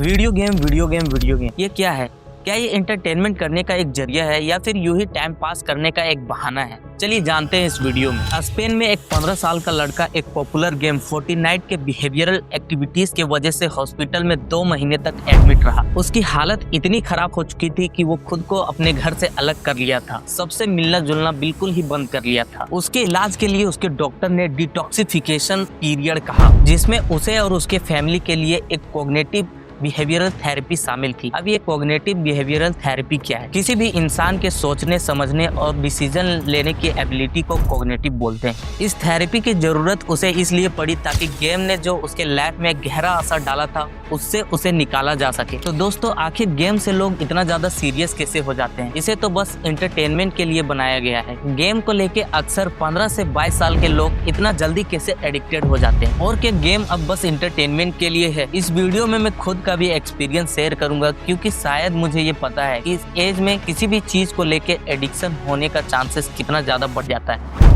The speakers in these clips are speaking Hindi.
वीडियो गेम ये क्या है? क्या ये एंटरटेनमेंट करने का एक जरिया है या फिर यूं ही टाइम पास करने का एक बहाना है? चलिए जानते हैं इस वीडियो में। स्पेन में एक 15 साल का लड़का एक पॉपुलर गेम फोर्टनाइट के बिहेवियरल एक्टिविटीज के वजह से हॉस्पिटल में 2 महीने तक एडमिट रहा। उसकी हालत इतनी खराब हो चुकी थी कि वो खुद को अपने घर से अलग कर लिया था, सबसे मिलना जुलना बिल्कुल ही बंद कर लिया था। उसके इलाज के लिए उसके डॉक्टर ने डिटॉक्सिफिकेशन पीरियड कहा, जिसमें उसे और उसके फैमिली के लिए एक कॉग्निटिव बिहेवियरल थेरेपी शामिल थी। अब ये कॉग्निटिव बिहेवियरल थेरेपी क्या है? किसी भी इंसान के सोचने, समझने और डिसीजन लेने की एबिलिटी को कॉग्निटिव बोलते हैं। इस थेरेपी की जरूरत उसे इसलिए पड़ी ताकि गेम ने जो उसके लाइफ में गहरा असर डाला था उससे उसे निकाला जा सके। तो दोस्तों, आखिर गेम से लोग इतना ज्यादा सीरियस कैसे हो जाते हैं? इसे तो बस एंटरटेनमेंट के लिए बनाया गया है। गेम को लेके अक्सर 15 से 22 साल के लोग इतना जल्दी कैसे एडिक्टेड हो जाते हैं? और क्या गेम अब बस एंटरटेनमेंट के लिए है? इस वीडियो में मैं खुद भी एक्सपीरियंस शेयर करूंगा, क्योंकि शायद मुझे ये पता है कि इस एज में किसी भी चीज को लेके एडिक्शन होने का चांसेस कितना ज्यादा बढ़ जाता है।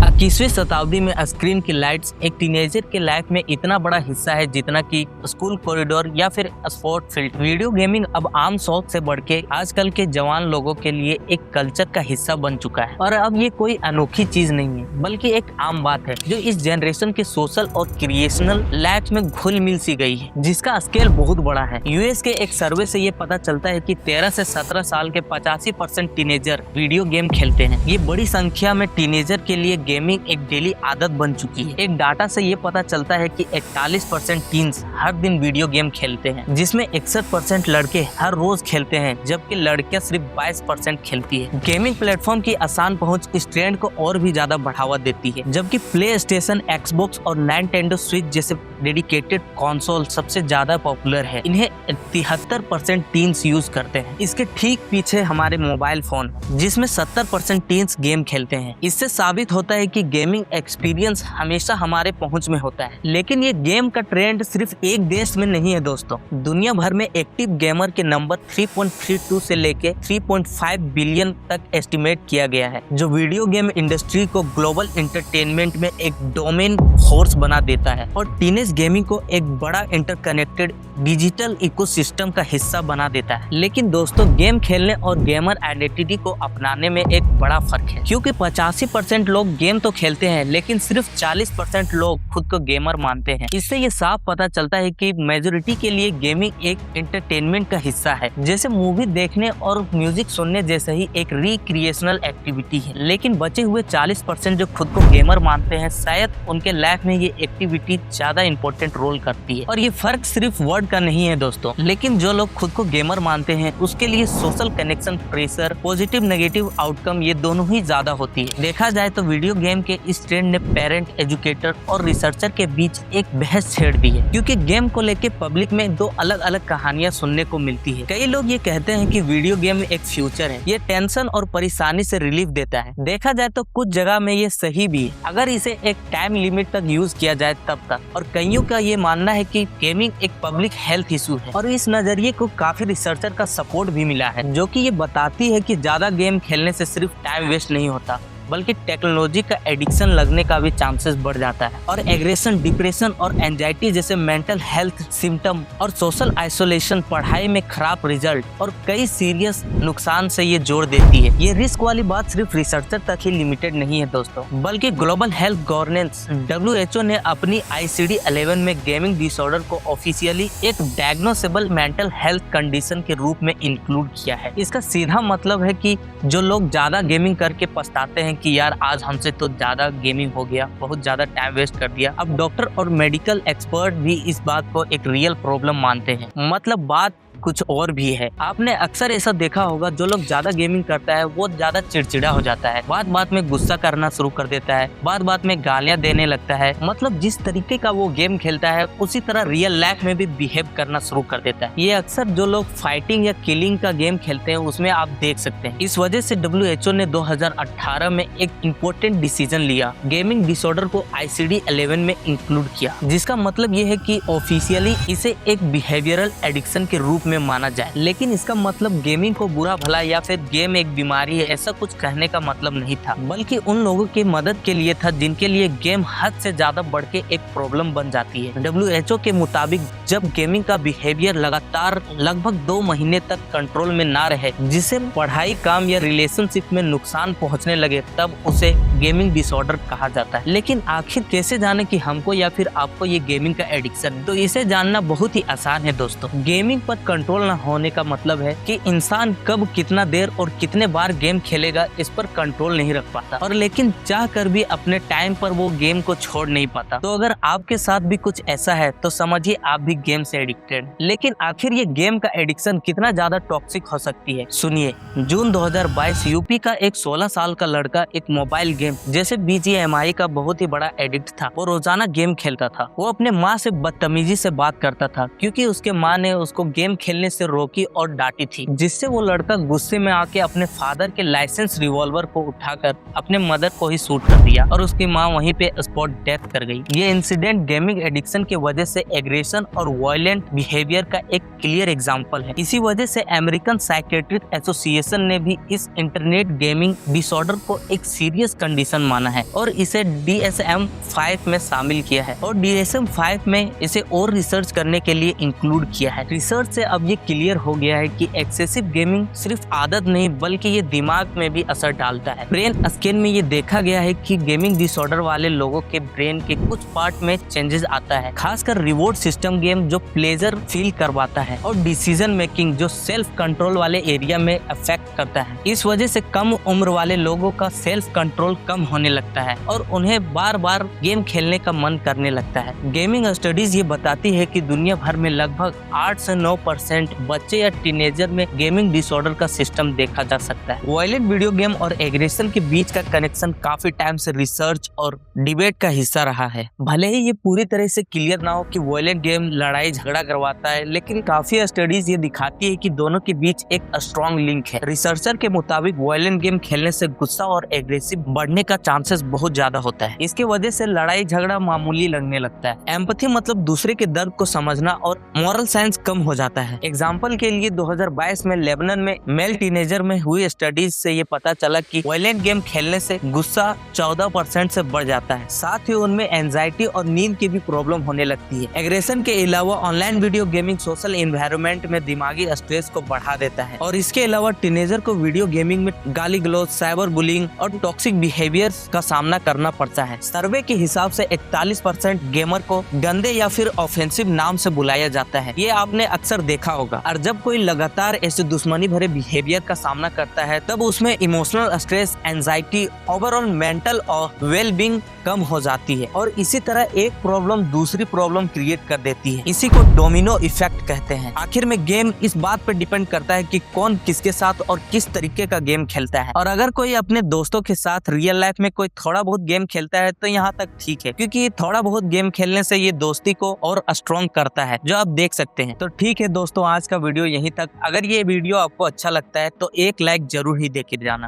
21वीं शताब्दी में स्क्रीन की लाइट्स एक टीनेजर के लाइफ में इतना बड़ा हिस्सा है जितना कि स्कूल कॉरिडोर या फिर स्पोर्ट फील्ड। वीडियो गेमिंग अब आम शौक से बढ़ के आजकल के जवान लोगों के लिए एक कल्चर का हिस्सा बन चुका है। और अब ये कोई अनोखी चीज नहीं है, बल्कि एक आम बात है जो इस जनरेशन के सोशल और क्रिएशनल लाइफ में घुल मिल सी गई है, जिसका स्केल बहुत बड़ा है। यूएस के एक सर्वे से ये पता चलता है कि 13 से 17 साल के 85% टीनेजर वीडियो गेम खेलते हैं। ये बड़ी संख्या में टीनेजर के लिए गेमिंग एक डेली आदत बन चुकी है। एक डाटा से ये पता चलता है कि 41% टीन्स हर दिन वीडियो गेम खेलते हैं, जिसमें 61% लड़के हर रोज खेलते हैं, जबकि लड़कियां सिर्फ 22% खेलती है। गेमिंग प्लेटफॉर्म की आसान पहुंच इस ट्रेंड को और भी ज्यादा बढ़ावा देती है, जबकि प्ले स्टेशन, एक्सबॉक्स और नाइनटेंडो स्विच जैसे डेडिकेटेड कंसोल सबसे ज्यादा पॉपुलर है। इन्हें 73% टीन्स यूज करते हैं। इसके ठीक पीछे हमारे मोबाइल फोन, जिसमें 70% टीन्स गेम खेलते हैं। इससे साबित होता है कि गेमिंग एक्सपीरियंस हमेशा हमारे पहुंच में होता है। लेकिन ये गेम का ट्रेंड सिर्फ एक देश में नहीं है दोस्तों। दुनिया भर में एक्टिव गेमर के नंबर 3.32 से लेके 3.5 बिलियन तक एस्टिमेट किया गया है, जो वीडियो गेम इंडस्ट्री को ग्लोबल एंटरटेनमेंट में एक डोमेन फोर्स बना देता है और टीनेज गेमिंग को एक बड़ा इंटरकनेक्टेड डिजिटल इकोसिस्टम का हिस्सा बना देता है। लेकिन दोस्तों, गेम खेलने और गेमर आइडेंटिटी को अपनाने में एक बड़ा फर्क है, क्योंकि 85% लोग गेम तो खेलते हैं, लेकिन सिर्फ 40% लोग खुद को गेमर मानते हैं। इससे ये साफ पता चलता है कि मेजॉरिटी के लिए गेमिंग एक एंटरटेनमेंट का हिस्सा है, जैसे मूवी देखने और म्यूजिक सुनने जैसे ही एक रिक्रिएशनल एक्टिविटी है। लेकिन बचे हुए 40% जो खुद को गेमर मानते हैं, शायद उनके लाइफ में ये एक्टिविटी ज्यादा इंपॉर्टेंट रोल करती है। और ये फर्क सिर्फ वर्ड का नहीं है दोस्तों, लेकिन जो लोग खुद को गेमर मानते हैं उसके लिए social connection, pressure, positive negative outcome ये दोनों ही ज्यादा होती है। देखा जाए तो वीडियो गेम के इस ट्रेंड ने पेरेंट, एजुकेटर और रिसर्चर के बीच एक बहस छेड़ दी है, क्योंकि गेम को लेके पब्लिक में 2 अलग अलग कहानियां सुनने को मिलती है। कई लोग ये कहते हैं कि वीडियो गेम एक फ्यूचर है, ये टेंशन और परेशानी से रिलीफ देता है। देखा जाए तो कुछ जगह में ये सही भी है, अगर इसे एक टाइम लिमिट तक यूज किया जाए तब तक। और कईयों का ये मानना है कि गेमिंग एक पब्लिक हेल्थ इशू है, और इस नजरिए को काफी रिसर्चर का सपोर्ट भी मिला है, जो कि ये बताती है कि ज्यादा गेम खेलने से सिर्फ टाइम वेस्ट नहीं होता, बल्कि टेक्नोलॉजी का एडिक्शन लगने का भी चांसेस बढ़ जाता है। और एग्रेशन, डिप्रेशन और एंजाइटी जैसे मेंटल हेल्थ सिम्टम और सोशल आइसोलेशन, पढ़ाई में खराब रिजल्ट और कई सीरियस नुकसान से ये जोड़ देती है। ये रिस्क वाली बात सिर्फ रिसर्चर तक ही लिमिटेड नहीं है दोस्तों, बल्कि ग्लोबल हेल्थ गवर्नेंस WHO ने अपनी ICD-11 में गेमिंग डिसऑर्डर को ऑफिशियली एक डायग्नोसेबल मेंटल हेल्थ कंडीशन के रूप में इंक्लूड किया है। इसका सीधा मतलब है कि जो लोग ज्यादा गेमिंग करके पछताते हैं कि यार आज हमसे तो ज्यादा गेमिंग हो गया, बहुत ज्यादा टाइम वेस्ट कर दिया, अब डॉक्टर और मेडिकल एक्सपर्ट भी इस बात को एक रियल प्रॉब्लम मानते हैं। मतलब बात कुछ और भी है। आपने अक्सर ऐसा देखा होगा, जो लोग ज्यादा गेमिंग करता है वो ज्यादा चिड़चिड़ा हो जाता है, बात बात में गुस्सा करना शुरू कर देता है, बात बात में गालियां देने लगता है। मतलब जिस तरीके का वो गेम खेलता है उसी तरह रियल लाइफ में भी बिहेव करना शुरू कर देता है। ये अक्सर जो लोग फाइटिंग या किलिंग का गेम खेलते हैं उसमें आप देख सकते हैं। इस वजह से WHO ने 2018 में एक इम्पोर्टेंट डिसीजन लिया, गेमिंग डिसऑर्डर को ICD-11 में इंक्लूड किया, जिसका मतलब ये है कि ऑफिशियली इसे एक बिहेवियरल एडिक्शन के रूप में में माना जाए। लेकिन इसका मतलब गेमिंग को बुरा भला या फिर गेम एक बीमारी है ऐसा कुछ कहने का मतलब नहीं था, बल्कि उन लोगों की मदद के लिए था जिनके लिए गेम हद से ज्यादा बढ़ के एक प्रॉब्लम बन जाती है। WHO के मुताबिक जब गेमिंग का बिहेवियर लगातार लगभग 2 महीने तक कंट्रोल में ना रहे, जिसे पढ़ाई, काम या रिलेशनशिप में नुकसान पहुंचने लगे, तब उसे गेमिंग डिसऑर्डर कहा जाता है। लेकिन आखिर कैसे जाने कि हमको या फिर आपको ये गेमिंग का एडिक्शन? तो इसे जानना बहुत ही आसान है दोस्तों। गेमिंग पर कंट्रोल न होने का मतलब है कि इंसान कब, कितना देर और कितने बार गेम खेलेगा इस पर कंट्रोल नहीं रख पाता, और लेकिन चाह कर भी अपने टाइम पर वो गेम को छोड़ नहीं पाता। तो अगर आपके साथ भी कुछ ऐसा है तो समझिए आप भी गेम से एडिक्टेड। लेकिन आखिर ये गेम का एडिक्शन कितना ज्यादा टॉक्सिक हो सकती है, सुनिए। जून 2022 यूपी का एक 16 साल का लड़का एक मोबाइल गेम जैसे BGMI का बहुत ही बड़ा एडिक्ट था। वो रोजाना गेम खेलता था। वो अपने माँ से बदतमीजी से बात करता था क्योंकि उसके माँ ने उसको गेम खेलने से रोकी और डांटी थी, जिससे वो लड़का गुस्से में आके अपने फादर के लाइसेंस रिवॉल्वर को उठाकर अपने मदर को ही शूट कर दिया और उसकी माँ वहीं पे स्पॉट डेथ कर गई। ये इंसिडेंट गेमिंग एडिक्शन की वजह से एग्रेशन और वायलेंट बिहेवियर का एक क्लियर एग्जांपल है। इसी वजह से अमेरिकन साइकेट्रिक एसोसिएशन ने भी इस इंटरनेट गेमिंग डिसऑर्डर को एक सीरियस कंडीशन माना है और इसे DSM-5 में शामिल किया है, और DSM-5 में इसे और रिसर्च करने के लिए इंक्लूड किया है। रिसर्च से अब ये क्लियर हो गया है कि एक्सेसिव गेमिंग सिर्फ आदत नहीं बल्कि ये दिमाग में भी असर डालता है। ब्रेन स्कैन में ये देखा गया है कि गेमिंग डिसऑर्डर वाले लोगों के ब्रेन के कुछ पार्ट में चेंजेस आता है, खासकर रिवॉर्ड सिस्टम गेम जो प्लेजर फील करवाता है, और डिसीजन मेकिंग जो सेल्फ कंट्रोल वाले एरिया में अफेक्ट करता है। इस वजह से कम उम्र वाले लोगों का सेल्फ कंट्रोल कम होने लगता है और उन्हें बार बार गेम खेलने का मन करने लगता है। गेमिंग स्टडीज ये बताती है कि दुनिया भर में लगभग 8 से 9% बच्चे या टीनेजर में गेमिंग डिसऑर्डर का सिस्टम देखा जा सकता है। वायलेंट वीडियो गेम और एग्रेशन के बीच का कनेक्शन काफी टाइम से रिसर्च और डिबेट का हिस्सा रहा है। भले ही ये पूरी तरह से क्लियर ना हो कि वायलेंट गेम लड़ाई झगड़ा करवाता है, लेकिन काफी स्टडीज ये दिखाती है कि दोनों के बीच एक स्ट्रॉन्ग लिंक है। रिसर्चर के मुताबिक वायलेंट गेम खेलने से गुस्सा और एग्रेसिव बढ़ने का चांसेस बहुत ज्यादा होता है। इसके वजह से लड़ाई झगड़ा मामूली लगने लगता है। एम्पैथी मतलब दूसरे के दर्द को समझना और मॉरल साइंस कम हो जाता है। एग्जाम्पल के लिए 2022 में लेबनान में मेल टीनेजर में हुई स्टडीज से ये पता चला कि वायलेंट गेम खेलने से गुस्सा 14% से बढ़ जाता है। साथ ही उनमें एंजाइटी और नींद की भी प्रॉब्लम होने लगती है। एग्रेशन के अलावा online video gaming social environment में दिमागी स्ट्रेस को बढ़ा देता है, और इसके अलावा टीनेजर को वीडियो गेमिंग में गाली गलौज, साइबर बुलिंग और टॉक्सिक बिहेवियर का सामना करना पड़ता है। सर्वे के हिसाब से 41% गेमर को गंदे या फिर ऑफेंसिव नाम से बुलाया जाता है। ये आपने अक्सर देखा होगा। और जब कोई लगातार ऐसे दुश्मनी भरे बिहेवियर का सामना करता है तब उसमें emotional stress, anxiety, overall mental और वेलबींग कम हो जाती है, और इसी तरह एक प्रॉब्लम दूसरी प्रॉब्लम क्रिएट कर देती है। इसी को डोमिनो इफेक्ट कहते हैं। आखिर में गेम इस बात पर डिपेंड करता है कि कौन किसके साथ और किस तरीके का गेम खेलता है। और अगर कोई अपने दोस्तों के साथ रियल लाइफ में कोई थोड़ा बहुत गेम खेलता है तो यहाँ तक ठीक है, क्योंकि थोड़ा बहुत गेम खेलने से ये दोस्ती को और स्ट्रॉन्ग करता है, जो आप देख सकते हैं। तो ठीक है दोस्तों, आज का वीडियो यहीं तक। अगर ये वीडियो आपको अच्छा लगता है तो एक लाइक जरूर ही दे के जाना।